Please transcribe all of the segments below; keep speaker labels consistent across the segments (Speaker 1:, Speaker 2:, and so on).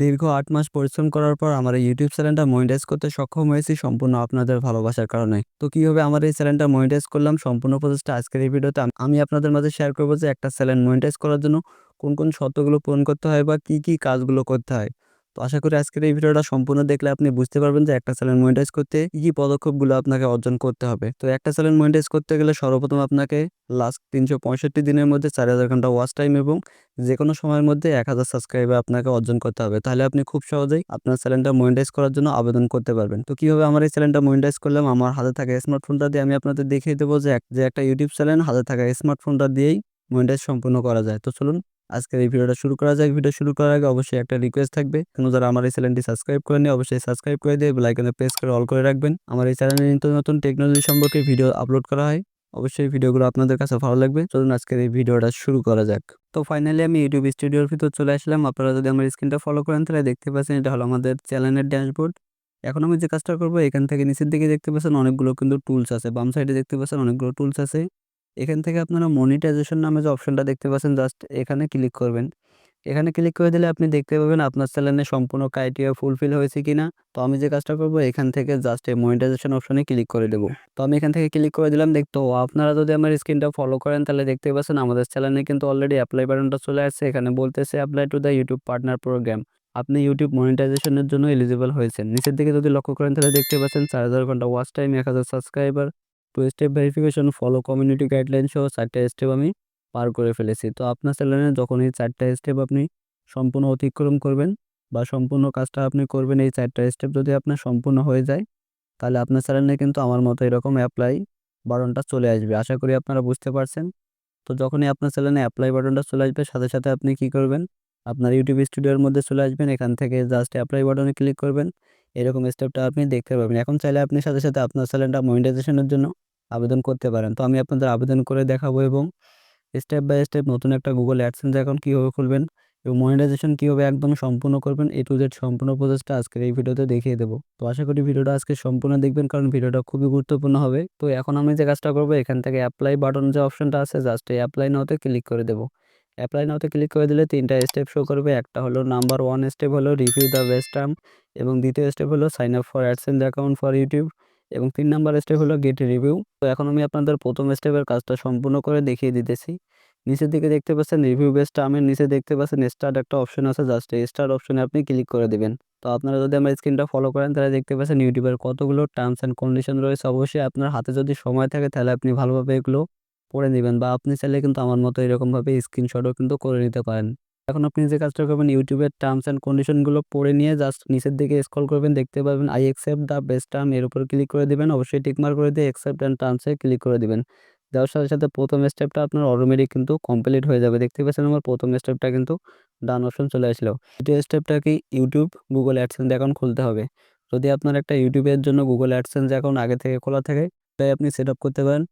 Speaker 1: দীর্ঘ ৮ মাস পরিশ্রম করার পর আমার এই YouTube চ্যানেলটা মনিটাইজ করতে সক্ষম হয়েছি সম্পূর্ণ আপনাদের ভালোবাসার কারণে। তো কিভাবে আমার এই চ্যানেলটা মনিটাইজ করলাম সম্পূর্ণ প্রসেসটা আজকের এই ভিডিওতে আমি আপনাদের মাঝে শেয়ার করব যে একটা চ্যানেল মনিটাইজ করার জন্য কোন শর্তগুলো পূরণ করতে হয় বা কি কাজগুলো করতে হয়। তো আশা করি আজকের এই ভিডিওটা সম্পূর্ণ দেখলে আপনি বুঝতে পারবেন যে একটা চ্যানেল মনিটাইজ করতে কি পদক্ষেপগুলো আপনাকে অর্জন করতে হবে। তো একটা চ্যানেল মনিটাইজ করতে গেলে সর্বপ্রথম আপনাকে লাস্ট ৩৬৫ দিনের মধ্যে ৪,০০০ ঘন্টা ওয়াচ টাইম এবং যেকোনো সময়ের মধ্যে ১,০০০ সাবস্ক্রাইবার আপনাকে অর্জন করতে হবে। তাহলে আপনি খুব সহজেই আপনার চ্যানেলটা মনিটাইজ করার জন্য আবেদন করতে পারবেন। তো কিভাবে আমার এই চ্যানেলটা মনিটাইজ করলাম? আমার হাতে থাকা স্মার্টফোনটা দিয়ে আমি আপনাদের দেখিয়ে দেবো যে একটা YouTube চ্যানেল হাতে থাকা স্মার্টফোনটা দিয়েই মনিটাইজ সম্পূর্ণ করা যায়। তো চলুন আজকের এই ভিডিওটা শুরু করা যাক। ভিডিও শুরু করার আগে অবশ্যই একটা রিকোয়েস্ট থাকবে। এখনো যারা আমার এই চ্যানেলটি সাবস্ক্রাইব করেনি অবশ্যই সাবস্ক্রাইব করে দিয়ে বেল আইকনে প্রেস করে অল করে রাখবেন। আমার এই চ্যানেলে নিত্য নতুন টেকনোলজি সম্পর্কে ভিডিও আপলোড করা হয়। অবশ্যই ভিডিওগুলো আপনাদের কাছে ভালো লাগবে। চলুন আজকের এই ভিডিওটা শুরু করা যাক। তো ফাইনালি আমি ইউটিউব স্টুডিওর ভিতর চলে আসলাম। আপনারা যদি আমার স্ক্রিনটা ফলো করেন তাহলে দেখতে পাচ্ছেন এটা হলো আমাদের চ্যানেলের ড্যাশবোর্ড। এখন আমি যে কাজটা করব এখান থেকে নিচের দিকে দেখতে পাচ্ছেন অনেকগুলো কিন্তু টুলস আছে। বাম সাইডে দেখতে পাচ্ছেন অনেকগুলো টুলস আছে। এখান থেকে আপনারা মনিটাইজেশন নামে যে অপশনটা দেখতে পাচ্ছেন জাস্ট এখানে ক্লিক করবেন। এখানে ক্লিক করে দিলে আপনি দেখতে পাবেন আপনার চ্যানেলে সম্পূর্ণ ক্রাইটেরিয়া ফুলফিল হয়েছে কিনা। তো আমি যে কাজটা করব এখান থেকে জাস্ট এই মনিটাইজেশন অপশনে ক্লিক করে দেব। তো আমি এখান থেকে ক্লিক করে দিলাম। তো আপনারা যদি আমার স্ক্রিনটা ফলো করেন তাহলে দেখতে পাচ্ছেন আমাদের চ্যানেলে কিন্তু অলরেডি অ্যাপ্লাই বাটনটা চলে আসছে। এখানে বলতেছে apply to the YouTube partner program. আপনি ইউটিউব মনিটাইজেশনের জন্য এলিজিবল হয়েছেন। নিচের দিকে যদি লক্ষ্য করেন তাহলে দেখতে পাচ্ছেন ৪,০০০ ঘন্টা watch time, ১,০০০ subscriber, 2 step verification, follow community guideline সহ ৪ টা স্টেপ আমি পার করে ফেলেছি। তো আপনার চ্যানেলে যখন এই ৪ টা স্টেপ আপনি সম্পূর্ণ অতিক্রম করবেন বা সম্পূর্ণ কাজটা আপনি করবেন, এই ৪ টা স্টেপ যদি আপনার সম্পূর্ণ হয়ে যায় তাহলে আপনার চ্যানেলে কিন্তু আমার মতো এরকম অ্যাপ্লাই বাটনটা চলে আসবে। আশা করি আপনারা বুঝতে পারছেন। তো যখনই আপনার চ্যানেলে অ্যাপ্লাই বাটনটা চলে আসবে সাথে আপনি কি করবেন? আপনার ইউটিউব স্টুডিওর মধ্যে চলে আসবেন। এখান থেকে জাস্ট অ্যাপ্লাই বাটনে ক্লিক করবেন। এরকম স্টেপটা আপনি দেখতে পাবেন। এখন চাইলে আপনি সাথে আপনার চ্যানেলটা মনিটাইজেশনের জন্য আবেদন করতে পারেন। তো আমি আপনাদের আবেদন করে দেখাবো এবং স্টেপ বাই স্টেপ নতুন একটা Google AdSense অ্যাকাউন্ট কিভাবে খুলবেন এবং মনিটাইজেশন কিভাবে একদম সম্পূর্ণ করবেন A to Z সম্পূর্ণ প্রসেসটা আজকের এই ভিডিওতে দেখিয়ে দেবো। তো আশা করি ভিডিওটা আজকে সম্পূর্ণ দেখবেন কারণ ভিডিওটা খুবই গুরুত্বপূর্ণ হবে। তো এখন আমি যে কাজটা করবো এখান থেকে অ্যাপ্লাই বাটন যে অপশনটা আছে জাস্ট এই অ্যাপ্লাই নাওতে ক্লিক করে দেবো। অ্যাপ্লাই নাওতে ক্লিক করে দিলে ৩ টা স্টেপ শো করবে। একটা হলো নাম্বার 1 স্টেপ হলো রিভিউ দ্য বেস্ট টার্ম এবং দ্বিতীয় স্টেপ হলো sign up for AdSense account for YouTube এবং ৩ নাম্বার স্টেপ হলো গেট রিভিউ। তো এখন আমি আপনাদের প্রথম স্টেপের কাজটা সম্পূর্ণ করে দেখিয়ে দিতেছি। নিচের দিকে দেখতে পাচ্ছেন রিভিউ বেস টার্মের নিচে দেখতে পাচ্ছেন স্টার্ট একটা অপশন আছে জাস্ট এই স্টার্ট অপশনে আপনি ক্লিক করে দিবেন। তো আপনারা যদি আমার স্ক্রিনটা ফলো করেন তাহলে দেখতে পাচ্ছেন ইউটিউবের কতগুলো টার্মস অ্যান্ড কন্ডিশন রয়েছে। অবশ্যই আপনার হাতে যদি সময় থাকে তাহলে আপনি ভালোভাবে এগুলো পড়ে নিবেন বা আপনি চাইলে কিন্তু আমার মতো এরকমভাবে স্ক্রিনশটও কিন্তু করে নিতে পারেন। এখন আপনি যে কাজটা করবেন ইউটিউবের টার্মস অ্যান্ড কন্ডিশনগুলো পড়ে নিয়ে জাস্ট নিচের দিকে স্ক্রল করবেন দেখতে পাবেন I accept the best term এর উপর ক্লিক করে দিবেন। অবশ্যই টিক মার্ক করে দিয়ে অ্যাকসেপ্ট অ্যান্ড টার্মসে ক্লিক করে দিবেন। দেওয়ার সাথে প্রথম স্টেপটা আপনার অটোমেটিক কিন্তু কমপ্লিট হয়ে যাবে। দেখতে পাচ্ছেন আমার প্রথম স্টেপটা কিন্তু ডান অপশন চলে আসলো। দ্বিতীয় স্টেপটা কি ইউটিউব Google AdSense অ্যাকাউন্ট খুলতে হবে। যদি আপনার একটা ইউটিউবের জন্য Google AdSense অ্যাকাউন্ট আগে থেকে খোলা থাকে তাই আপনি সেটআপ করতে পারেন।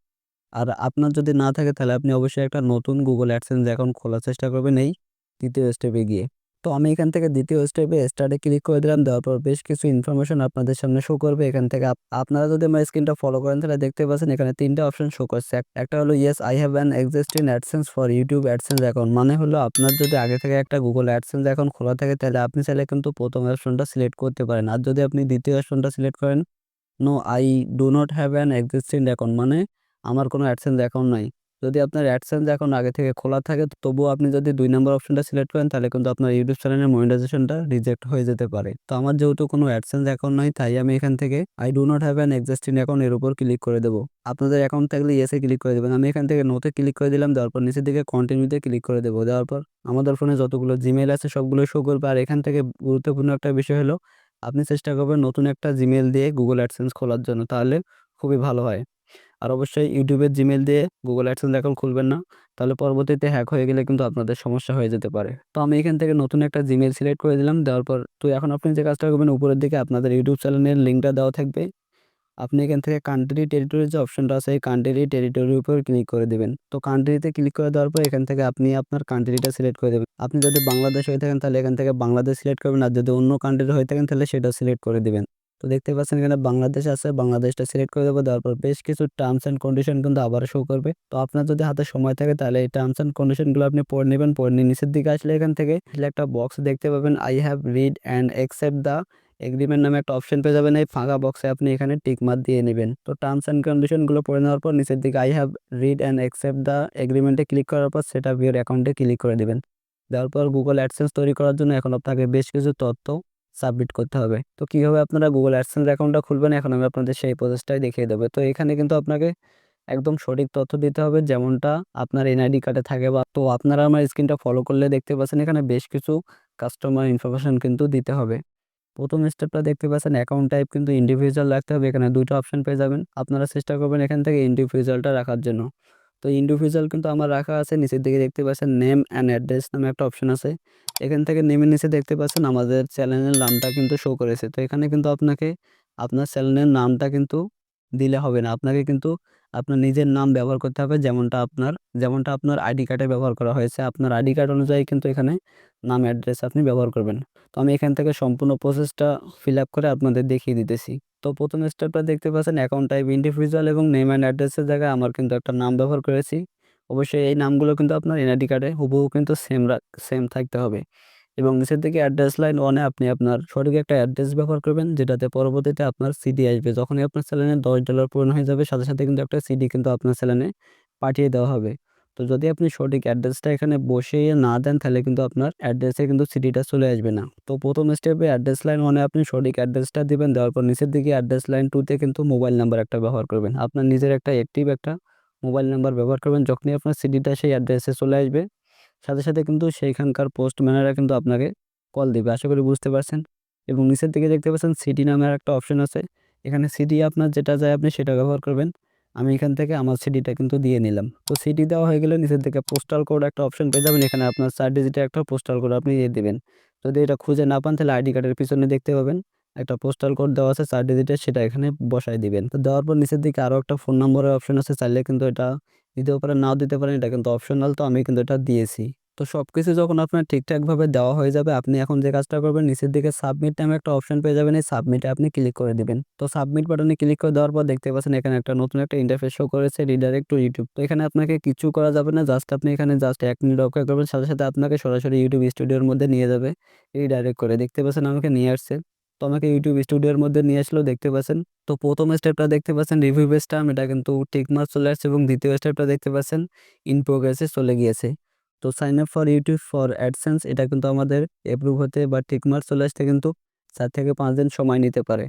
Speaker 1: আর আপনার যদি না থাকে তাহলে আপনি অবশ্যই একটা নতুন Google AdSense অ্যাকাউন্ট খোলার চেষ্টা করবেন এই ২য় স্টেপে গিয়ে। তো আমি এখান থেকে ২য় স্টেপে স্টার্টে ক্লিক করে দিলাম। দেওয়ার পর বেশ কিছু ইনফরমেশন আপনাদের সামনে শো করবে। এখান থেকে আপনারা যদি আমার স্ক্রিনটা ফলো করেন তাহলে দেখতে পাচ্ছেন এখানে ৩ টা অপশন শো করছে। একটা হলো yes I have an existing AdSense for YouTube AdSense account. মানে হলো আপনার যদি আগে থেকে একটা Google AdSense অ্যাকাউন্ট খোলা থাকে তাহলে আপনি চাইলে কিন্তু ১ম অপশনটা সিলেক্ট করতে পারেন। আর যদি আপনি ২য় অপশনটা সিলেক্ট করেন no I do not have an existing account মানে আমার কোনো অ্যাডসেন্স অ্যাকাউন্ট নাই। যদি আপনার অ্যাডসেন্স অ্যাকাউন্ট আগে থেকে খোলা থাকে তবুও আপনি যদি ২ নম্বর অপশনটা সিলেক্ট করেন তাহলে কিন্তু আপনার ইউটিউব চ্যানেলের মনিটাইজেশনটা রিজেক্ট হয়ে যেতে পারে। তো আমার যেহেতু কোনো অ্যাডসেন্স অ্যাকাউন্ট নাই তাই আমি এখান থেকে I do not have an existing account এর উপর ক্লিক করে দেবো। আপনাদের অ্যাকাউন্ট থাকলে ইয়েসে ক্লিক করে দেবেন। আমি এখান থেকে নোতে ক্লিক করে দিলাম। দেওয়ার পর নিচের দিকে কন্টিনিউতে ক্লিক করে দেবো। দেওয়ার পর আমাদের ফোনে যতগুলো জিমেইল আছে সবগুলো শো করবে। আর এখান থেকে গুরুত্বপূর্ণ একটা বিষয় হলো আপনি চেষ্টা করবেন নতুন একটা জিমেইল দিয়ে Google AdSense খোলার জন্য। তাহলে খুবই ভালো হয়। আর অবশ্যই ইউটিউবের জিমেইল দিয়ে Google AdSense অ্যাকাউন্ট খুলবেন না। তাহলে পরবর্তীতে হ্যাক হয়ে গেলে কিন্তু আপনাদের সমস্যা হয়ে যেতে পারে। তো আমি এখান থেকে নতুন একটা জিমেইল সিলেক্ট করে দিলাম। দেওয়ার পর তো এখন আপনি যে কাজটা করবেন উপরের দিকে আপনাদের ইউটিউব চ্যানেলের লিঙ্কটা দেওয়া থাকবে। আপনি এখান থেকে কান্ট্রি টেরিটরি যে অপশনটা আছে এই কান্ট্রি টেরিটরির উপর ক্লিক করে দিবেন। তো কান্ট্রিতে ক্লিক করে দেওয়ার পর এখান থেকে আপনি আপনার কান্ট্রিটা সিলেক্ট করে দেবেন। আপনি যদি বাংলাদেশ হয়ে থাকেন তাহলে এখান থেকে বাংলাদেশ সিলেক্ট করবেন আর যদি অন্য কান্ট্রির হয়ে থাকেন তাহলে সেটা সিলেক্ট করে দিবেন। তো দেখতে পাচ্ছেন এখানে বাংলাদেশ আছে, বাংলাদেশটা সিলেক্ট করে দেবো। দেওয়ার পর বেশ কিছু টার্মস অ্যান্ড কন্ডিশন কিন্তু আবারও শো করবে। তো আপনার যদি হাতে সময় থাকে তাহলে এই টার্মস অ্যান্ড কন্ডিশনগুলো আপনি পড়ে নেবেন। পড়ে নিয়ে নিচের দিকে আসলে এখান থেকে একটা বক্স দেখতে পাবেন, I have read and accept the agreement নামে একটা অপশন পেয়ে যাবেন। এই ফাঁকা বক্সে আপনি এখানে টিক মার্ক দিয়ে নেবেন। তো টার্মস অ্যান্ড কন্ডিশনগুলো পড়ে নেওয়ার পর নিচের দিকে I have read and accept the এগ্রিমেন্টে ক্লিক করার পর সেট আপ ইওর অ্যাকাউন্টে ক্লিক করে দিবেন। দেওয়ার পর গুগল অ্যাডসেন্স তৈরি করার জন্য এখন আপনাকে বেশ কিছু তথ্য সাবমিট করতে হবে। তো কিভাবে আপনারা গুগল অ্যাডসেন্স অ্যাকাউন্টটা খুলবেন এখন আমি আপনাদের সেই প্রসেসটাই দেখিয়ে দেবো। তো এখানে কিন্তু আপনাকে একদম সঠিক তথ্য দিতে হবে যেমনটা আপনার এনআইডি কার্ডে থাকে। বা তো আপনারা আমার স্ক্রিনটা ফলো করলে দেখতে পাচ্ছেন এখানে বেশ কিছু কাস্টমার ইনফরমেশন কিন্তু দিতে হবে। প্রথম স্টেপটা দেখতে পাচ্ছেন অ্যাকাউন্ট টাইপ কিন্তু ইন্ডিভিজুয়াল রাখতে হবে। এখানে ২ টা অপশন পেয়ে যাবেন। আপনারা চেষ্টা করবেন এখান থেকে ইন্ডিভিজুয়ালটা রাখার জন্য। তো ইন্ডিভিজুয়াল কিন্তু আমার রাখা আছে। নিচের দিকে দেখতে পাচ্ছেন নেম অ্যান্ড অ্যাড্রেস নামে একটা অপশন আছে। এখান থেকে নেমের নিচে দেখতে পাচ্ছেন আমাদের চ্যানেলের নামটা কিন্তু শো করেছে। তো এখানে কিন্তু আপনাকে আপনার চ্যানেলের নামটা কিন্তু দিলে হবে না। আপনাকে কিন্তু আপনার নিজের নাম ব্যবহার করতে হবে যেমনটা আপনার আইডি কার্ডে ব্যবহার করা হয়েছে। আপনার আইডি কার্ড অনুযায়ী কিন্তু এখানে নাম অ্যাড্রেস আপনি ব্যবহার করবেন। তো আমি এখান থেকে সম্পূর্ণ প্রসেসটা ফিল আপ করে আপনাদের দেখিয়ে দিতেছি। তো প্রথম স্টেপটা দেখতে পাচ্ছেন অ্যাকাউন্ট টাইপ ইন্ডিভিজুয়াল এবং নেম অ্যান্ড অ্যাড্রেসের জায়গায় আমার কিন্তু একটা নাম ব্যবহার করেছি। অবশ্যই এই নামগুলো কিন্তু আপনার এনআইডি কার্ডে হুবহু কিন্তু সেম থাকতে হবে। এবং নিচের দিকে অ্যাড্রেস লাইন 1 এ আপনি আপনার সঠিক একটা অ্যাড্রেস ব্যবহার করবেন যেটাতে পরবর্তীতে আপনার সিডি আসবে। যখনই আপনার চ্যানেলে $10 পূরণ হয়ে যাবে সাথে, সাথে কিন্তু একটা সিডি কিন্তু আপনার চ্যানেলে পাঠিয়ে দেওয়া হবে। তো যদি আপনি সঠিক অ্যাড্রেসটা এখানে বসিয়ে না দেন তাহলে কিন্তু আপনার অ্যাড্রেসে কিন্তু সিডিটা চলে আসবে না। তো প্রথম স্টেপে অ্যাড্রেস লাইন 1 এ আপনি সঠিক অ্যাড্রেসটা দিবেন। দেওয়ার পর নিচের দিকে অ্যাড্রেস লাইন 2 তে কিন্তু মোবাইল নাম্বার একটা ব্যবহার করবেন। আপনার নিজের একটা অ্যাক্টিভ একটা মোবাইল নাম্বার ব্যবহার করবেন। যখনই আপনার সিডিটা সেই অ্যাড্রেসে চলে আসবে সাথে, সাথে কিন্তু সেইখানকার পোস্টম্যানেরা কিন্তু আপনাকে কল দিবে। আশা করি বুঝতে পারছেন। এবং নিচের দিকে দেখতে পাচ্ছেন সিটি নামের একটা অপশন আছে। এখানে সিটি আপনার যেটা চাই আপনি সেটা ব্যবহার করবেন। আমি এখান থেকে আমার সিটিটা কিন্তু দিয়ে নিলাম। তো সিটি দেওয়া হয়ে গেলে নিচের দিকে পোস্টাল কোড একটা অপশন পেয়ে যাবেন। এখানে আপনার 4 ডিজিটের একটা পোস্টাল কোড আপনি দিয়ে দিবেন। যদি এটা খুঁজে না পান তাহলে আইডি কার্ডের পিছনে দেখতে পাবেন একটা পোস্টাল কোড দেওয়া আছে 4 ডিজিটের, সেটা এখানে বসায় দিবেন। তো দেওয়ার পর নিচের দিকে আরও একটা ফোন নম্বরের অপশন আছে। চাইলে কিন্তু এটা দিতেও পারেন, নাও দিতে পারেন। এটা কিন্তু অপশনাল, তো আমি কিন্তু এটা দিয়েছি। তো সবকিছু যখন আপনার ঠিকঠাকভাবে দেওয়া হয়ে যাবে আপনি এখন যে কাজটা করবেন নিচের দিকে সাবমিট নামে একটা অপশন পেয়ে যাবেন। এই সাবমিটে আপনি ক্লিক করে দিবেন। তো সাবমিট বাটনে ক্লিক করে দেওয়ার পর দেখতে পাচ্ছেন এখানে একটা নতুন একটা ইন্টারফেস শো করেছে, রিডাইরেক্ট টু ইউটিউব। তো এখানে আপনাকে কিছু করা যাবে না, জাস্ট আপনি এখানে 1 মিনিট অপেক্ষা করবেন, সাথে, সাথে আপনাকে সরাসরি ইউটিউব স্টুডিওর মধ্যে নিয়ে যাবে রিডাইরেক্ট করে। দেখতে পাচ্ছেন আমাকে নিয়ে আসছে। তো আমাকে ইউটিউব স্টুডিওর মধ্যে নিয়ে আসলো দেখতে পাচ্ছেন। তো প্রথম স্টেপটা দেখতে পাচ্ছেন রিভিউ বেস টার্ম, এটা কিন্তু টিক মার্ক চলে আসছে। এবং দ্বিতীয় স্টেপটা দেখতে পাচ্ছেন ইন প্রোগ্রেসে চলে গিয়েছে। তো sign up for YouTube for AdSense এটা কিন্তু আমাদের এপ্রুভ হতে বা টিকমার্ক চলে আসতে কিন্তু 4 থেকে 5 দিন সময় নিতে পারে।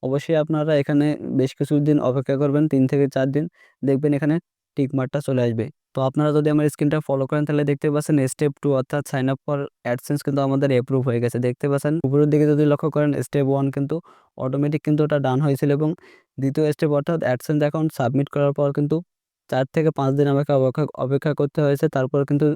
Speaker 1: অবশ্যই আপনারা এখানে বেশ কিছুদিন অপেক্ষা করবেন, 3 থেকে 4 দিন, দেখবেন এখানে টিকমার্কটা চলে আসবে। তো আপনারা যদি আমার স্ক্রিনটা ফলো করেন তাহলে দেখতে পাচ্ছেন স্টেপ 2 অর্থাৎ সাইন আপ ফর অ্যাডসেন্স কিন্তু আমাদের এপ্রুভ হয়ে গেছে। দেখতে পাচ্ছেন উপরের দিকে যদি লক্ষ্য করেন স্টেপ 1 কিন্তু অটোমেটিক কিন্তু ওটা ডান হয়েছিল। এবং দ্বিতীয় স্টেপ অর্থাৎ অ্যাডসেন্স অ্যাকাউন্ট সাবমিট করার পর কিন্তু 4 থেকে 5 দিন আমাকে অপেক্ষা করতে হয়েছে। তারপর কিন্তু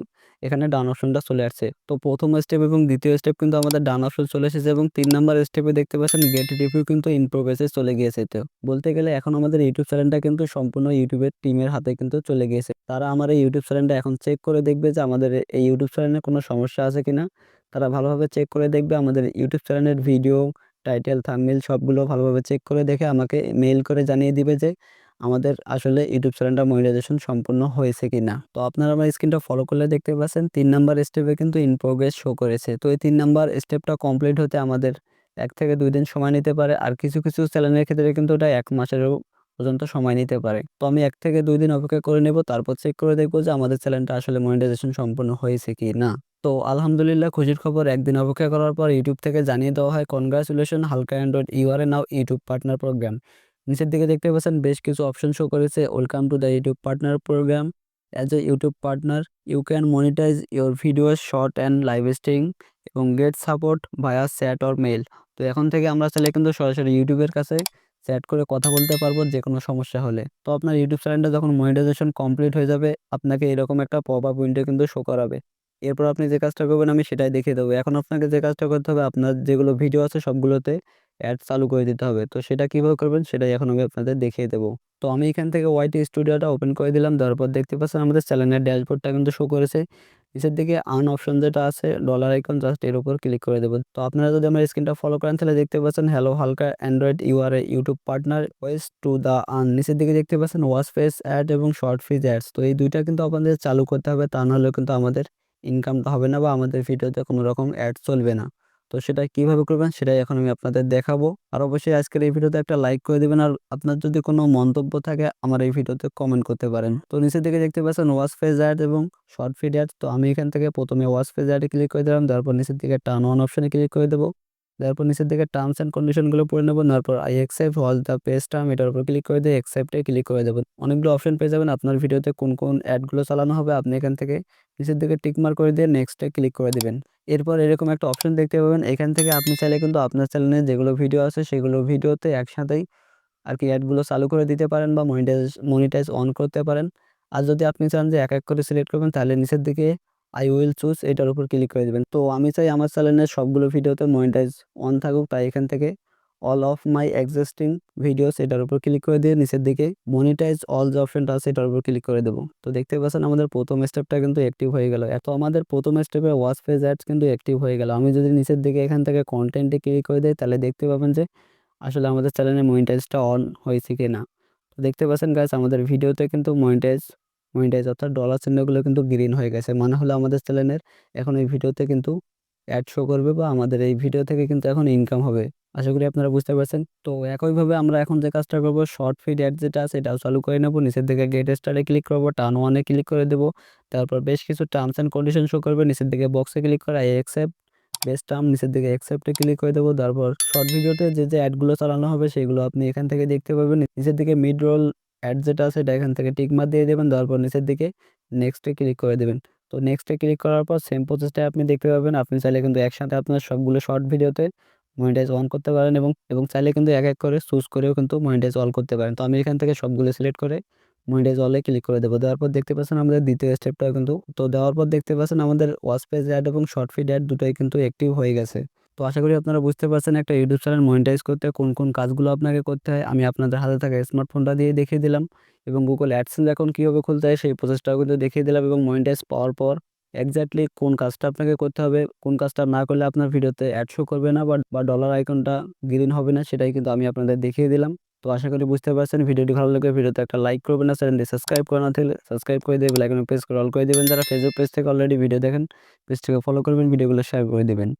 Speaker 1: এখানে ডান অপশনটা চলে আসছে। তো প্রথম স্টেপ এবং দ্বিতীয় স্টেপ কিন্তু আমাদের ডান অপশন চলে এসেছে। এবং 3 নাম্বার স্টেপে দেখতে পাচ্ছেন গেট রিভিউ কিন্তু ইন প্রোগ্রেসে চলে গিয়েছে। তো বলতে গেলে এখন আমাদের ইউটিউব চ্যানেলটা কিন্তু সম্পূর্ণ ইউটিউবের টিমের হাতে কিন্তু চলে গিয়েছে। তারা আমার এই ইউটিউব চ্যানেলটা এখন চেক করে দেখবে যে আমাদের এই ইউটিউব চ্যানেলে কোনো সমস্যা আছে কিনা। তারা ভালোভাবে চেক করে দেখবে আমাদের ইউটিউব চ্যানেলের ভিডিও, টাইটেল, থাম্বনেইল সবগুলো ভালোভাবে চেক করে দেখে আমাকে মেইল করে জানিয়ে দিবে যে আমাদের আসলে ইউটিউব চ্যানেলটা মনিটাইজেশন সম্পূর্ণ হয়েছে কিনা। তো আপনারা আমার স্ক্রিনটা ফলো করলে দেখতে পাচ্ছেন 3 নাম্বার স্টেপে কিন্তু ইন প্রোগ্রেস শো করেছে। তো এই 3 নাম্বার স্টেপটা কমপ্লিট হতে আমাদের 1 থেকে 2 দিন সময় নিতে পারে। আর কিছু, কিছু চ্যানেলের ক্ষেত্রে কিন্তু এটা 1 মাসেরও পর্যন্ত সময় নিতে পারে। তো আমি 1 থেকে 2 দিন অপেক্ষা করে নেব, তারপর চেক করে দেখব যে আমাদের চ্যানেলটা আসলে মনিটাইজেশন সম্পূর্ণ হয়েছে কিনা। তো আলহামদুলিল্লাহ খুশির খবর, 1 দিন অপেক্ষা করার পর ইউটিউব থেকে জানিয়ে দেওয়া হয় congratulation Halka Android, you are now YouTube partner program. নিচের দিকে দেখতে পাচ্ছেন বেশ কিছু অপশন শো করেছে, welcome to the YouTube partner program. As a YouTube partner you can monetize your videos, short and live stream এবং get support via chat or mail. তো এখন থেকে আমরা চাইলে কিন্তু সরাসরি ইউটিউবের কাছে চ্যাট করে কথা বলতে পারবো যে কোনো সমস্যা হলে। তো আপনার ইউটিউব চ্যানেলটা যখন মনিটাইজেশন কমপ্লিট হয়ে যাবে আপনাকে এরকম একটা পপ আপ উইন্ডো কিন্তু শো করাবে। এরপর আপনি যে কাজটা করবেন আমি সেটাই দেখিয়ে দেবো। এখন আপনাকে যে কাজটা করতে হবে আপনার যেগুলো ভিডিও আছে সবগুলোতে অ্যাড চালু করে দিতে হবে। তো সেটা কিভাবে করবেন সেটাই এখন আমি আপনাদের দেখিয়ে দেবো। তো আমি এখান থেকে ওয়াইটি স্টুডিওটা ওপেন করে দিলাম। দেওয়ার পর দেখতে পাচ্ছেন আমাদের চ্যানেলের ড্যাশবোর্ডটা কিন্তু শো করেছে। নিচের দিকে আর্ন অপশন যেটা আছে ডলার আইকন জাস্ট এর উপর ক্লিক করে দেবেন। তো আপনারা যদি আমার স্ক্রিনটা ফলো করেন তাহলে দেখতে পাচ্ছেন hello Halka Android you are a YouTube partner ways to the earn. নিচের দিকে দেখতে পাচ্ছেন ওয়াচ ফেস অ্যাড এবং শর্ট ফিজ অ্যাডস। তো এই দুইটা কিন্তু আপনাদের চালু করতে হবে, তা নাহলে কিন্তু আমাদের ইনকামটা হবে না বা আমাদের ভিডিওতে কোনো রকম অ্যাড চলবে না। তো সেটা কিভাবে করবেন সেটাই এখন আমি আপনাদের দেখাবো। আর অবশ্যই আজকের এই ভিডিওতে একটা লাইক করে দিবেন, আর আপনার যদি কোনো মন্তব্য থাকে আমার এই ভিডিওতে কমেন্ট করতে পারেন। তো নিচের দিকে দেখতে পাচ্ছেন ওয়াচ ফেজ অ্যাড এবং শর্ট ফিড অ্যাড। তো আমি এখান থেকে প্রথমে ওয়াচ ফেজ অ্যাডে ক্লিক করে দিলাম, তারপর নিচের দিকে টার্ন অন অপশনে ক্লিক করে দেবো। তারপর নিচের দিকে টার্মস অ্যান্ড কন্ডিশনগুলো পড়ে নেবো, তারপর I accept all the page term এটার উপর ক্লিক করে দিয়ে অ্যাকসেপ্টে ক্লিক করে দেবেন। অনেকগুলো অপশন পেয়ে যাবেন, আপনার ভিডিওতে কোন কোন অ্যাডগুলো চালানো হবে আপনি এখান থেকে নিচের দিকে টিক মার্ক করে দিয়ে নেক্সটে ক্লিক করে দিবেন। এরপর এরকম একটা অপশন দেখতে পাবেন, এখান থেকে আপনি চাইলে কিন্তু আপনার চ্যানেলে যেগুলো ভিডিও আছে সেগুলো ভিডিওতে একসাথেই আর কি অ্যাডগুলো চালু করে দিতে পারেন বা মনিটাইজ অন করতে পারেন। আর যদি আপনি চান যে এক এক করে সিলেক্ট করবেন তাহলে নিচের দিকে আই উইল চুজ এটার উপর ক্লিক করে দিবেন। তো আমি চাই আমার চ্যানেলের সবগুলো ভিডিওতে মনিটাইজ অন থাকুক, তাই এখান থেকে all of my existing videos এটার উপর ক্লিক করে দিয়ে নিচের দিকে মনিটাইজ অল যে অপশনটা আছে এটার উপর ক্লিক করে দেবো। তো দেখতে পাচ্ছেন আমাদের প্রথম স্টেপটা কিন্তু অ্যাক্টিভ হয়ে গেল। এত আমাদের প্রথম স্টেপে ওয়াচ পেজ অ্যাডস কিন্তু অ্যাক্টিভ হয়ে গেল। আমি যদি নিচের দিকে এখান থেকে কন্টেন্টে ক্লিক করে দিই তাহলে দেখতে পাবেন যে আসলে আমাদের চ্যানেলের মনিটাইজটা অন হয়েছে কিনা। তো দেখতে পাচ্ছেন গাইস আমাদের ভিডিওতে কিন্তু মনিটাইজ অর্থাৎ ডলার চিহ্নগুলো কিন্তু গ্রিন হয়ে গেছে, মানে হলো আমাদের চ্যানেলের এখন এই ভিডিওতে কিন্তু অ্যাড শো করবে বা আমাদের এই ভিডিও থেকে কিন্তু এখন ইনকাম হবে। আশা করি আপনারা বুঝতে পারছেন। তো একইভাবে আমরা এখন যে কাজটা করব শর্ট ফিড অ্যাড যেটা আছে এটাও চালু করে নেব। নিচের দিকে গেট স্টারে ক্লিক করব, টার্ন ওয়ানে ক্লিক করে দেব। তারপর বেশ কিছু টার্মস অ্যান্ড কন্ডিশন শো করবে, নিচের দিকে বক্সে ক্লিক করে আই অ্যাকসেপ্ট বেস্ট টার্ম নিচের দিকে অ্যাকসেপ্টে ক্লিক করে দেবো। তারপর শর্ট ভিডিওতে যে অ্যাডগুলো চালানো হবে সেগুলো আপনি এখান থেকে দেখতে পাবেন। নিচের দিকে মিড রোল অ্যাড যেটা আছে এটা এখান থেকে টিক মার্ক দিয়ে দেবেন, তারপর নিচের দিকে নেক্সটে ক্লিক করে দেবেন। তো নেক্সটে ক্লিক করার পর সেম প্রসেসটাই আপনি দেখতে পাবেন। আপনি চাইলে কিন্তু একসাথে আপনার সবগুলো শর্ট ভিডিওতে মনিটাইজ অন করতে পারেন এবং চাইলে কিন্তু এক এক করে চুজ করেও কিন্তু মনিটাইজ অল করতে পারেন। তো আমি এখান থেকে সবগুলো সিলেক্ট করে মনিটাইজ অলে ক্লিক করে দেবো। দেওয়ার পর দেখতে পাচ্ছেন আমাদের দ্বিতীয় স্টেপটাও কিন্তু তো দেওয়ার পর দেখতে পাচ্ছেন আমাদের ওয়াচ পেজ অ্যাড এবং শর্ট ফিড অ্যাড দুটোই কিন্তু অ্যাক্টিভ হয়ে গেছে। তো আশা করি আপনারা বুঝতে পারছেন একটা ইউটিউব চ্যানেল মনিটাইজ করতে কোন কোন কাজগুলো আপনাকে করতে হয় আমি আপনাদের হাতে থাকা স্মার্টফোনটা দিয়ে দেখিয়ে দিলাম, এবং গুগল অ্যাডসেন্স এখন কীভাবে খুলতে হয় সেই প্রসেসটাও কিন্তু দেখিয়ে দিলাম, এবং মনিটাইজ পাওয়ার পর এক্স্যাক্টলি কোন কাজটা আপনাকে করতে হবে, কোন কাজটা না করলে আপনার ভিডিওতে অ্যাড শো করবে না বা ডলার আইকনটা গ্রিন হবে না, সেটাই কিন্তু আমি আপনাদের দেখিয়ে দিলাম। তো আশা করি বুঝতে পারছেন। ভিডিওটি ভালো লাগলে ভিডিওতে একটা লাইক করবেন, না চ্যানেলটি সাবস্ক্রাইব করা না থাকলে সাবস্ক্রাইব করে দিয়ে বেল আইকনে প্রেস করে অল করে দিবেন। যারা ফেসবুক পেজ থেকে অলরেডি ভিডিও দেখেন পেজটিকে ফলো করবেন, ভিডিওগুলো শেয়ার করে দিবেন।